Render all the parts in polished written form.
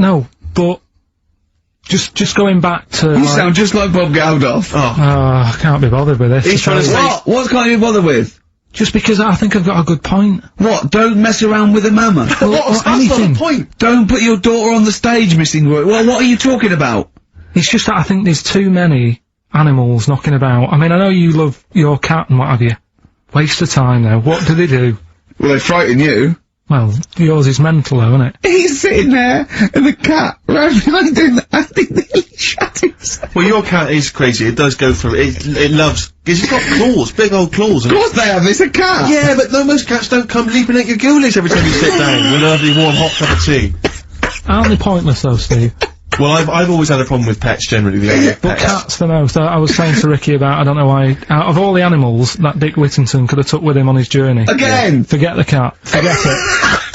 No, but just going back to. You sound just like Bob Geldof. Oh, I can't be bothered with this. He's trying to say. What can't you be bothered with? Just because I think I've got a good point. What? Don't mess around with a mama. That's not the point. Don't put your daughter on the stage, missing word. Well, what are you talking about? It's just that I think there's too many animals knocking about. I mean, I know you love your cat and what have you. Waste of time though. What do they do? Well, they frighten you. Well, yours is mental though, isn't it? He's sitting there, and the cat right behind him, and he nearly shut himself. Well, your cat is crazy. It does go through. It loves. Cause it's got claws, big old claws. Of course they have. It's a cat. Yeah, but no, most cats don't come leaping at your ghoulies every time you sit down with a lovely warm hot cup of tea. Aren't they pointless though, Steve? Well, I've always had a problem with pets generally. But cats the most. I was saying to Ricky about, I don't know why, out of all the animals that Dick Whittington could have took with him on his journey. Again! Yeah. Forget the cat. Forget it.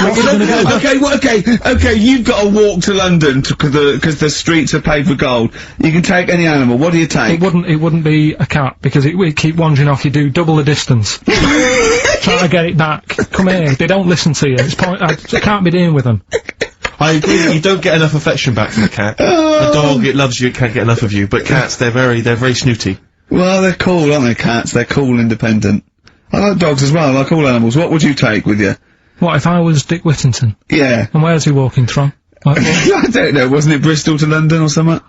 What's he gonna do? Okay, you've got to walk to London because the streets are paved with gold. You can take any animal. What do you take? It wouldn't be a cat, because it would keep wandering off. You do double the distance. Try to get it back. Come here. They don't listen to you. I can't be dealing with them. I agree, you don't get enough affection back from a cat. A dog, it loves you, it can't get enough of you, but cats, they're very snooty. Well, they're cool, aren't they, cats? They're cool, independent. I like dogs as well, I like all animals. What would you take with you? What, if I was Dick Whittington? Yeah. And where's he walking from? Like, I don't know, wasn't it Bristol to London or something?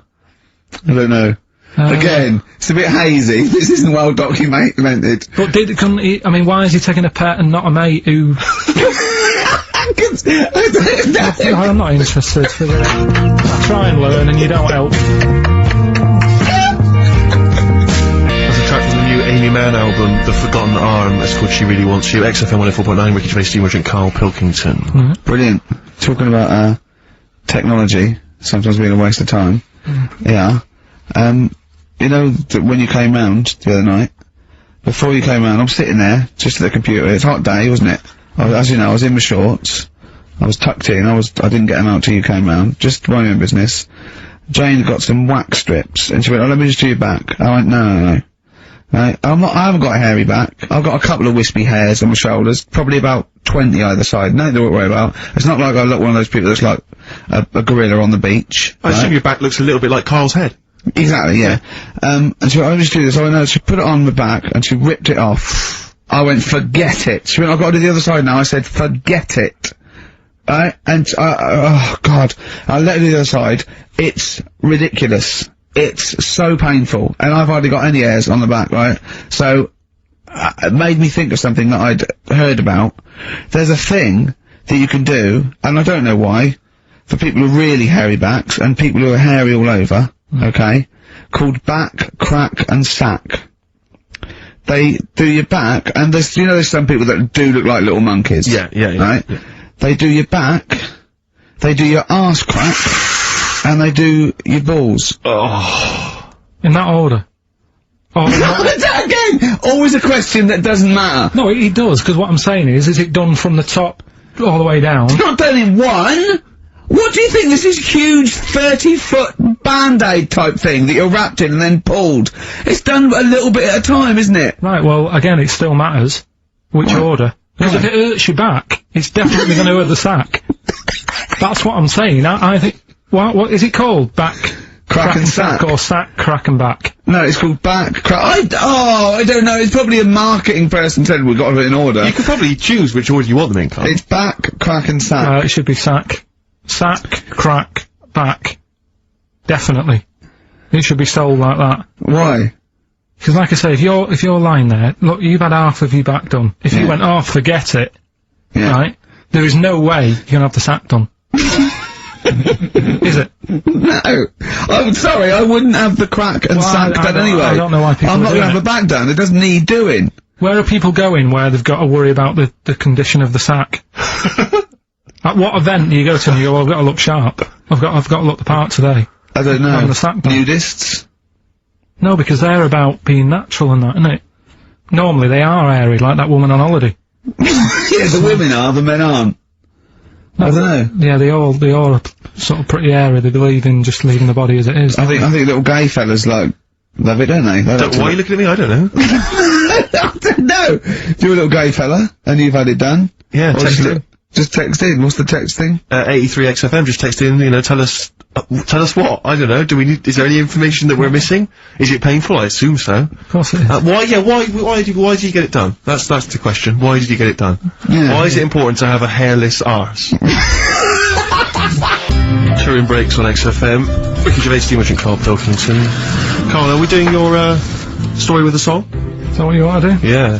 I don't know. Again, it's a bit hazy, this isn't well documented. But couldn't he, I mean, why is he taking a pet and not a mate who... I'm not interested. I try and learn and you don't help. That's a track from the new Amy Mann album, The Forgotten Arm. It's called She Really Wants You. XFM 104.9, Ricky Gervais, Steve Merchant, Karl Pilkington. Brilliant. Talking about, technology, sometimes being a waste of time. Yeah. You know, when you came round the other night, before you came round, I'm sitting there, just at the computer. It's a hot day, wasn't it? As you know, I was in my shorts. I was tucked in. I didn't get them out till you came round. Just my own business. Jane got some wax strips, and she went, "Oh, let me just do your back." I went, "No. Right? I haven't got a hairy back. I've got a couple of wispy hairs on my shoulders, probably about 20 either side. Nothing to worry about. It's not like I look one of those people that's like a gorilla on the beach." I assume your back looks a little bit like Carl's head. Exactly, yeah. And she went, "Let me just do this." I know, she put it on my back, and she ripped it off. I went, "Forget it." She went, "I've got to do the other side now." I said, "Forget it." Right? And, oh god. I let her do the other side. It's ridiculous. It's so painful. And I've hardly got any hairs on the back, right? So, it made me think of something that I'd heard about. There's a thing that you can do, and I don't know why, for people with really hairy backs, and people who are hairy all over, okay, called back, crack, and sack. They do your back, and there's some people that do look like little monkeys. Yeah. Right? Yeah. They do your back, they do your arse crack, and they do your balls. Oh. In that order. Oh, again! Always a question that doesn't matter. No, it does, because what I'm saying is it done from the top all the way down? It's not done in one! What do you think? This is huge 30-foot Band-Aid type thing that you're wrapped in and then pulled. It's done a little bit at a time, isn't it? Right, well, again, it still matters. Which order. Because if it hurts your back, it's definitely going to hurt the sack. That's what I'm saying. I think... What is it called? Back... Crack and sack. Or sack, crack and back? No, it's called back, crack... I don't know, it's probably a marketing person said we've got it in order. You could probably choose which order you want them in, Carl. It's back, crack and sack. It should be sack. Sack, crack, back. Definitely. It should be sold like that. Why? Because like I say, if you're lying there, look, you've had half of your back done. If you went, "Oh, forget it," right? There is no way you're gonna have the sack done. Is it? No. I'm sorry, I wouldn't have the crack and sack done anyway. I don't know why people I'm not gonna have the back done, it doesn't need doing. Where are people going where they've got to worry about the condition of the sack? At what event do you go to and you go, "Well, I've got to look sharp. I've got to look the part today." I don't know. The sack done. Nudists? No, because they're about being natural and that, isn't it? Normally they are airy, like that woman on holiday. Yeah, the women are, the men aren't. No, I don't know. Yeah, they all are sort of pretty airy. They believe in just leaving the body as it is. I think little gay fellas love it, don't they? Why are you looking at me? I don't know. I don't know. You're a little gay fella, and you've had it done. Yeah, Just text in. What's the text thing? 83XFM, just text in, you know, tell us what? I don't know, is there any information that we're missing? Is it painful? I assume so. Of course it is. Why did you get it done? That's the question. Why did you get it done? Yeah. Why is it important to have a hairless arse? Touring breaks on XFM. Ricky Gervais, Steve and Karl Pilkington. Karl, are we doing your, story with a song? Is that what you want to do? Yeah.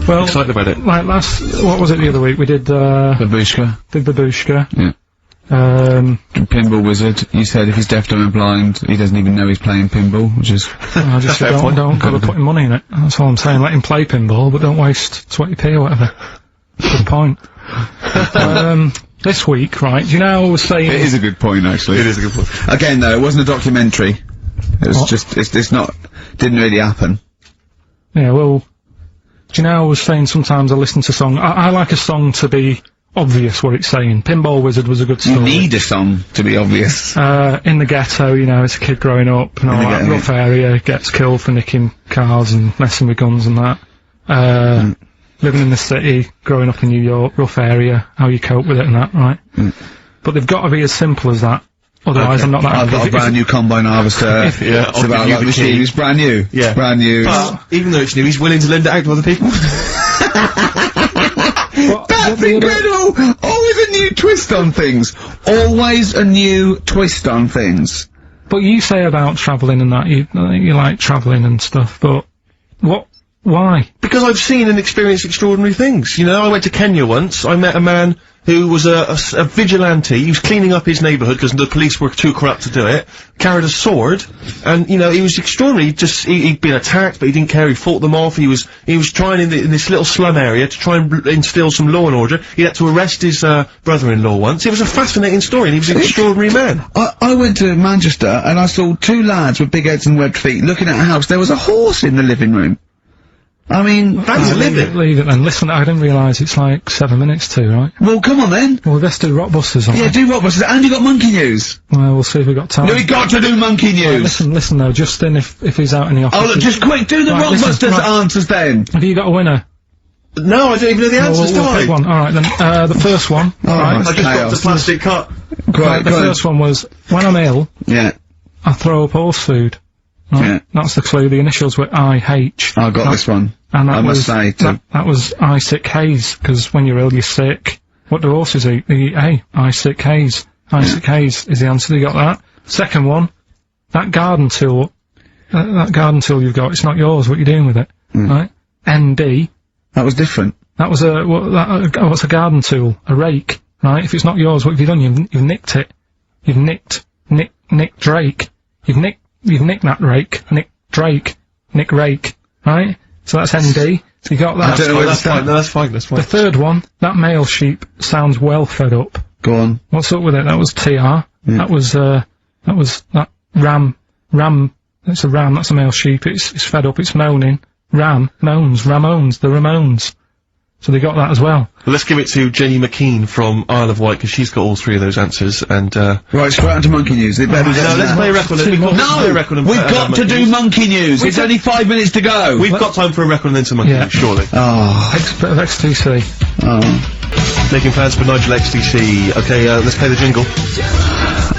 Well, Excited about it. like what was it the other week? We did, Babushka. Babushka. Yeah. Pinball Wizard. You said if he's deaf, dumb and blind, he doesn't even know he's playing pinball, which is... I just Fair point. don't bother putting money in it. That's all I'm saying. Let him play pinball, but don't waste 20p or whatever. Good point. This week, right, do you know I was saying... It is a good point, actually. It is a good point. Again, though, it wasn't a documentary. It was just, it's not, didn't really happen. Yeah, well, do you know I was saying sometimes I listen to song, I like a song to be obvious what it's saying. Pinball Wizard was a good story. You need a song to be obvious. In the ghetto, you know, as a kid growing up, and all that rough area, gets killed for nicking cars and messing with guns and that. Living in the city, growing up in New York, rough area, how you cope with it and that, right? But they've got to be as simple as that. Otherwise, I'm not that I've got a brand new combine harvester. Yeah, It's about like the machine. It's brand new. Yeah. It's brand new. But, even though it's new, he's willing to lend it out to other people. That's incredible! Always a new twist on things. Always a new twist on things. But you say about travelling and that, you like travelling and stuff, but why? Because I've seen and experienced extraordinary things. You know, I went to Kenya once, I met a man who was a vigilante. He was cleaning up his neighbourhood because the police were too corrupt to do it, carried a sword, and, you know, he was extraordinary. He'd been attacked, but he didn't care, he fought them off. He was trying in this little slum area to try and instill some law and order. He had to arrest his, brother-in-law once. It was a fascinating story, and he was an extraordinary man. I went to Manchester, and I saw two lads with big heads and webbed feet looking at a house. There was a horse in the living room. I mean, That's living. Leave it then. Listen, I didn't realise it's like 7 minutes to, right? well, come on then. Well, let's do Rockbusters on Yeah, it. do Rockbusters, and you got Monkey News. Well, we'll see if we've got time. No, we got to do Monkey News. Listen though, Justin, if he's out in the office... Oh, look, just quick, do the Right, Rockbusters listen, right. answers then. Have you got a winner? No, I don't even know the answers, do we'll I? pick one. Alright then, the first one. Alright. I just got the plastic cup. Right, the first one was, when I'm ill, Yeah, I throw up horse food. Right? yeah. That's the clue. The initials were IH. I got this one. And that I was, must say, that was I sick haze, because when you're ill, you're sick. What do horses eat? They eat hay. I sick haze. I sick haze is the answer. You got that? Second one, that garden tool you've got, it's not yours. What you doing with it? Right? ND. That was different. That was what's a garden tool? A rake. Right? If it's not yours, what have you done? You've nicked it. You've nicked Drake. You've nicked that rake. Nick Drake. Nick Rake. Right? So that's ND. So you got that. I don't know where to That's start. fine, no, that's fine, that's fine. The third one, that male sheep sounds well fed up. Go on. What's up with it? That was TR. That was that ram. It's a ram, that's a male sheep. It's fed up, it's moaning. Ramones, the Ramones. So they got that as well. Well, let's give it to Jenny McKean from Isle of Wight, because she's got all three of those answers, and, Right, straight on to Monkey News. They better no, let's play a record. We've got to do Monkey News. It's only 5 minutes to go. We've got time for a record and then some Monkey News, surely. Oh. Bit of XTC. Oh. Making plans for Nigel XTC. Okay, let's play the jingle.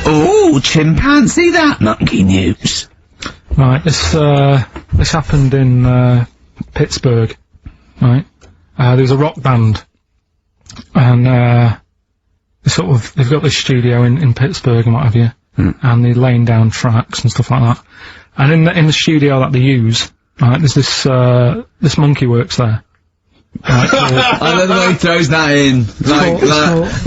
Oh, chimpanzee that Monkey News. Right, this happened in, Pittsburgh. Right? There was a rock band. And, they've got this studio in Pittsburgh and what have you. And they're laying down tracks and stuff like that. And in the studio that they use, right, there's this monkey works there. Right, I love the way he throws that in.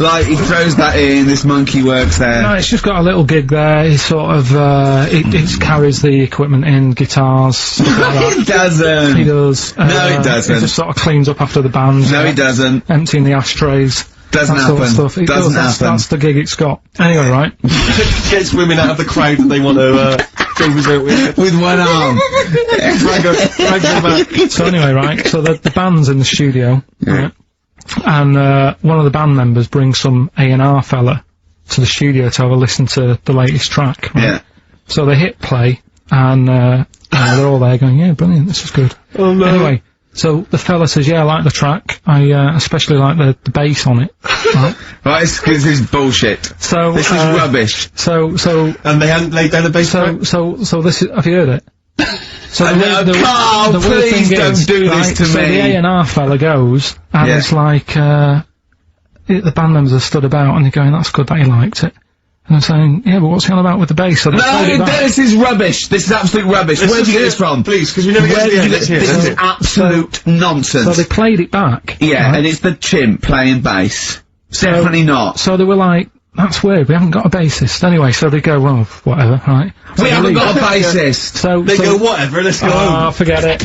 Like he throws that in, this monkey works there. no, it's just got a little gig there. He sort of, it carries the equipment in, guitars, stuff like that. He doesn't. He does. No, he doesn't. He just sort of cleans up after the band. No, he doesn't. Emptying the ashtrays. Doesn't that sort of happen. stuff. It Doesn't does, happen. That's the gig it's got. Anyway, right. Gets women out of the crowd that they want to, fingers out with. With one arm. So anyway, right, so the band's in the studio, right, and one of the band members brings some A&R fella to the studio to have a listen to the latest track, right? Yeah. So they hit play, and they're all there going, yeah, brilliant, this is good. Oh no. Anyway, So the fella says, yeah, I like the track. I especially like the bass on it. Right? Right, this is bullshit. So this is rubbish. So and they hadn't laid down the bass track? So this is, have you heard it? So Carl, please don't do this to me. So the A&R fella goes, and it's like, the band members are stood about, and they're going, that's good that you liked it. And I'm saying, yeah, but what's he on about with the bass? So this is rubbish. This is absolute rubbish. Where did you get this from? Please, because we never get to the end. This is absolute nonsense. So they played it back. Yeah, right? And it's the chimp playing bass. Definitely not. So they were like, that's weird, we haven't got a bassist. Anyway, so they go, well, whatever, right? So we haven't got a bassist. So they go, whatever, let's go home. Forget it.